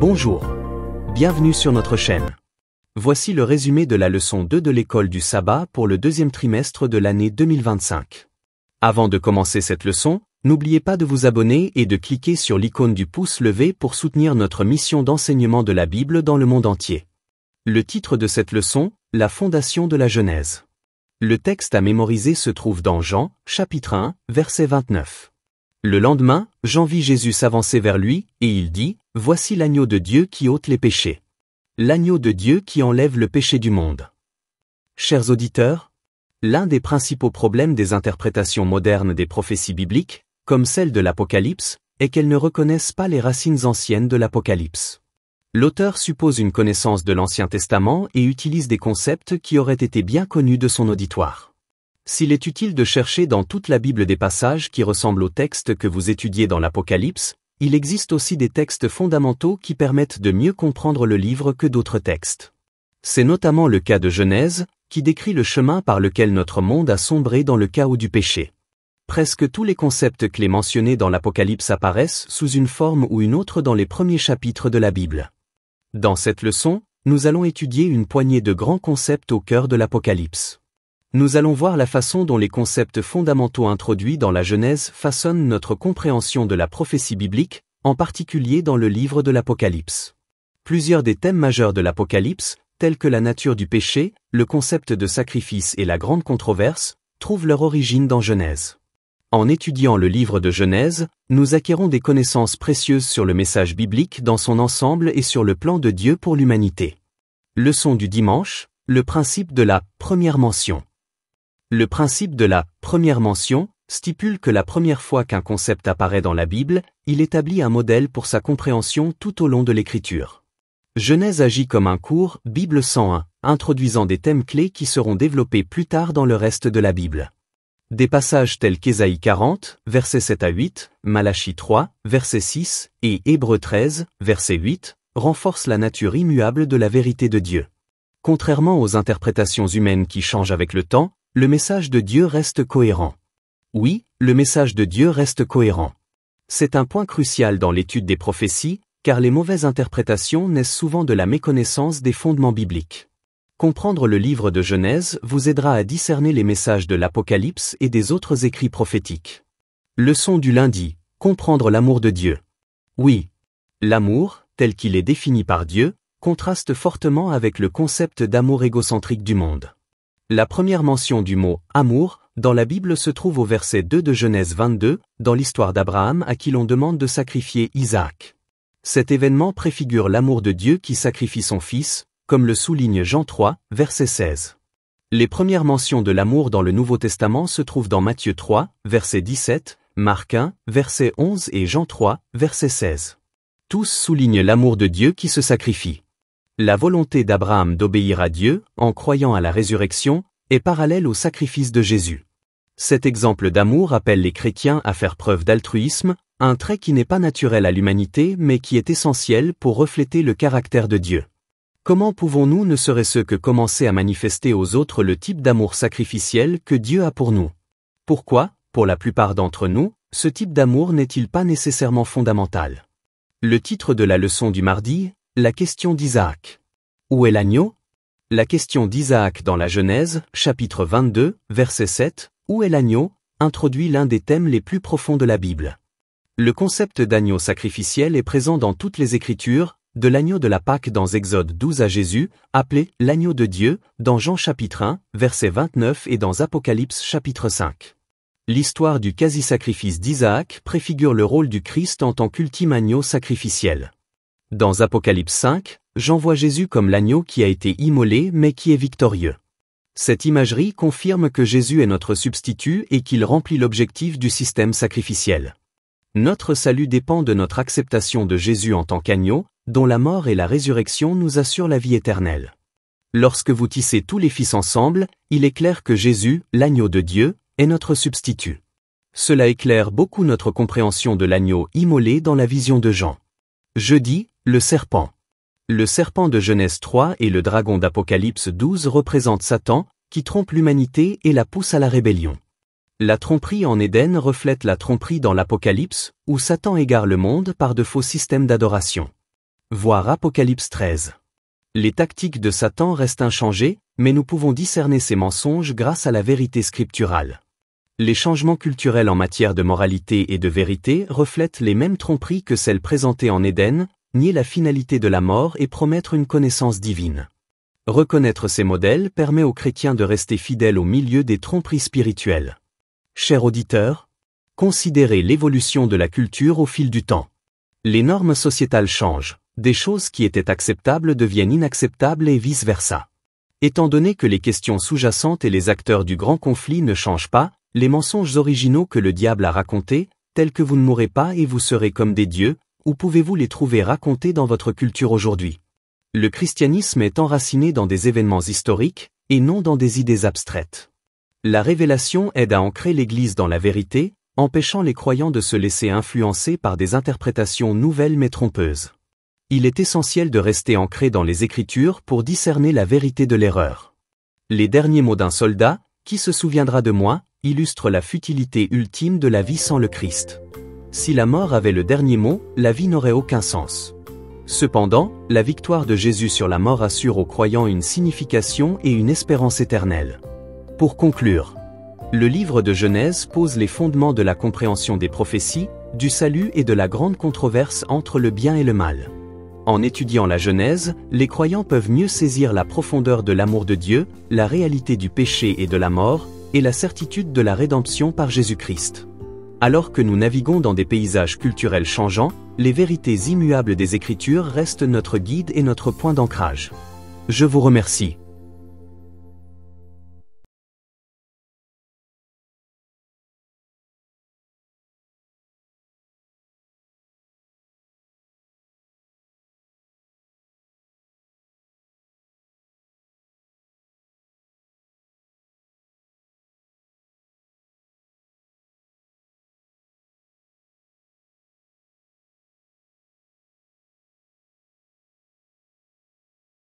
Bonjour. Bienvenue sur notre chaîne. Voici le résumé de la leçon 2 de l'école du sabbat pour le deuxième trimestre de l'année 2025. Avant de commencer cette leçon, n'oubliez pas de vous abonner et de cliquer sur l'icône du pouce levé pour soutenir notre mission d'enseignement de la Bible dans le monde entier. Le titre de cette leçon, la fondation de la Genèse. Le texte à mémoriser se trouve dans Jean, chapitre 1, verset 29. Le lendemain, Jean vit Jésus s'avancer vers lui, et il dit, « Voici l'agneau de Dieu qui ôte les péchés. L'agneau de Dieu qui enlève le péché du monde. » Chers auditeurs, l'un des principaux problèmes des interprétations modernes des prophéties bibliques, comme celle de l'Apocalypse, est qu'elles ne reconnaissent pas les racines anciennes de l'Apocalypse. L'auteur suppose une connaissance de l'Ancien Testament et utilise des concepts qui auraient été bien connus de son auditoire. S'il est utile de chercher dans toute la Bible des passages qui ressemblent aux textes que vous étudiez dans l'Apocalypse, il existe aussi des textes fondamentaux qui permettent de mieux comprendre le livre que d'autres textes. C'est notamment le cas de Genèse, qui décrit le chemin par lequel notre monde a sombré dans le chaos du péché. Presque tous les concepts clés mentionnés dans l'Apocalypse apparaissent sous une forme ou une autre dans les premiers chapitres de la Bible. Dans cette leçon, nous allons étudier une poignée de grands concepts au cœur de l'Apocalypse. Nous allons voir la façon dont les concepts fondamentaux introduits dans la Genèse façonnent notre compréhension de la prophétie biblique, en particulier dans le livre de l'Apocalypse. Plusieurs des thèmes majeurs de l'Apocalypse, tels que la nature du péché, le concept de sacrifice et la grande controverse, trouvent leur origine dans Genèse. En étudiant le livre de Genèse, nous acquérons des connaissances précieuses sur le message biblique dans son ensemble et sur le plan de Dieu pour l'humanité. Leçon du dimanche, le principe de la première mention. Le principe de la première mention stipule que la première fois qu'un concept apparaît dans la Bible, il établit un modèle pour sa compréhension tout au long de l'écriture. Genèse agit comme un cours Bible 101, introduisant des thèmes clés qui seront développés plus tard dans le reste de la Bible. Des passages tels qu'Ésaïe 40, versets 7 à 8, Malachie 3, verset 6, et Hébreux 13, verset 8, renforcent la nature immuable de la vérité de Dieu. Contrairement aux interprétations humaines qui changent avec le temps, le message de Dieu reste cohérent. Oui, le message de Dieu reste cohérent. C'est un point crucial dans l'étude des prophéties, car les mauvaises interprétations naissent souvent de la méconnaissance des fondements bibliques. Comprendre le livre de Genèse vous aidera à discerner les messages de l'Apocalypse et des autres écrits prophétiques. Leçon du lundi, comprendre l'amour de Dieu. Oui, l'amour, tel qu'il est défini par Dieu, contraste fortement avec le concept d'amour égocentrique du monde. La première mention du mot « amour » dans la Bible se trouve au verset 2 de Genèse 22, dans l'histoire d'Abraham à qui l'on demande de sacrifier Isaac. Cet événement préfigure l'amour de Dieu qui sacrifie son fils, comme le souligne Jean 3, verset 16. Les premières mentions de l'amour dans le Nouveau Testament se trouvent dans Matthieu 3, verset 17, Marc 1, verset 11 et Jean 3, verset 16. Tous soulignent l'amour de Dieu qui se sacrifie. La volonté d'Abraham d'obéir à Dieu, en croyant à la résurrection, est parallèle au sacrifice de Jésus. Cet exemple d'amour appelle les chrétiens à faire preuve d'altruisme, un trait qui n'est pas naturel à l'humanité mais qui est essentiel pour refléter le caractère de Dieu. Comment pouvons-nous ne serait-ce que commencer à manifester aux autres le type d'amour sacrificiel que Dieu a pour nous? Pourquoi, pour la plupart d'entre nous, ce type d'amour n'est-il pas nécessairement fondamental? Le titre de la leçon du mardi, la question d'Isaac. Où est l'agneau? La question d'Isaac dans la Genèse, chapitre 22, verset 7, Où est l'agneau? Introduit l'un des thèmes les plus profonds de la Bible. Le concept d'agneau sacrificiel est présent dans toutes les Écritures, de l'agneau de la Pâque dans Exode 12 à Jésus, appelé l'agneau de Dieu, dans Jean chapitre 1, verset 29 et dans Apocalypse chapitre 5. L'histoire du quasi-sacrifice d'Isaac préfigure le rôle du Christ en tant qu'ultime agneau sacrificiel. Dans Apocalypse 5, Jean voit Jésus comme l'agneau qui a été immolé mais qui est victorieux. Cette imagerie confirme que Jésus est notre substitut et qu'il remplit l'objectif du système sacrificiel. Notre salut dépend de notre acceptation de Jésus en tant qu'agneau, dont la mort et la résurrection nous assurent la vie éternelle. Lorsque vous tissez tous les fils ensemble, il est clair que Jésus, l'agneau de Dieu, est notre substitut. Cela éclaire beaucoup notre compréhension de l'agneau immolé dans la vision de Jean. Jeudi, le serpent. Le serpent de Genèse 3 et le dragon d'Apocalypse 12 représentent Satan, qui trompe l'humanité et la pousse à la rébellion. La tromperie en Éden reflète la tromperie dans l'Apocalypse, où Satan égare le monde par de faux systèmes d'adoration. Voir Apocalypse 13. Les tactiques de Satan restent inchangées, mais nous pouvons discerner ses mensonges grâce à la vérité scripturale. Les changements culturels en matière de moralité et de vérité reflètent les mêmes tromperies que celles présentées en Éden, nier la finalité de la mort et promettre une connaissance divine. Reconnaître ces modèles permet aux chrétiens de rester fidèles au milieu des tromperies spirituelles. Chers auditeurs, considérez l'évolution de la culture au fil du temps. Les normes sociétales changent, des choses qui étaient acceptables deviennent inacceptables et vice-versa. Étant donné que les questions sous-jacentes et les acteurs du grand conflit ne changent pas, les mensonges originaux que le diable a racontés, tels que vous ne mourrez pas et vous serez comme des dieux, où pouvez-vous les trouver racontés dans votre culture aujourd'hui? Le christianisme est enraciné dans des événements historiques, et non dans des idées abstraites. La révélation aide à ancrer l'Église dans la vérité, empêchant les croyants de se laisser influencer par des interprétations nouvelles mais trompeuses. Il est essentiel de rester ancré dans les Écritures pour discerner la vérité de l'erreur. Les derniers mots d'un soldat, qui se souviendra de moi, illustrent la futilité ultime de la vie sans le Christ. Si la mort avait le dernier mot, la vie n'aurait aucun sens. Cependant, la victoire de Jésus sur la mort assure aux croyants une signification et une espérance éternelle. Pour conclure, le livre de Genèse pose les fondements de la compréhension des prophéties, du salut et de la grande controverse entre le bien et le mal. En étudiant la Genèse, les croyants peuvent mieux saisir la profondeur de l'amour de Dieu, la réalité du péché et de la mort, et la certitude de la rédemption par Jésus-Christ. Alors que nous naviguons dans des paysages culturels changeants, les vérités immuables des Écritures restent notre guide et notre point d'ancrage. Je vous remercie.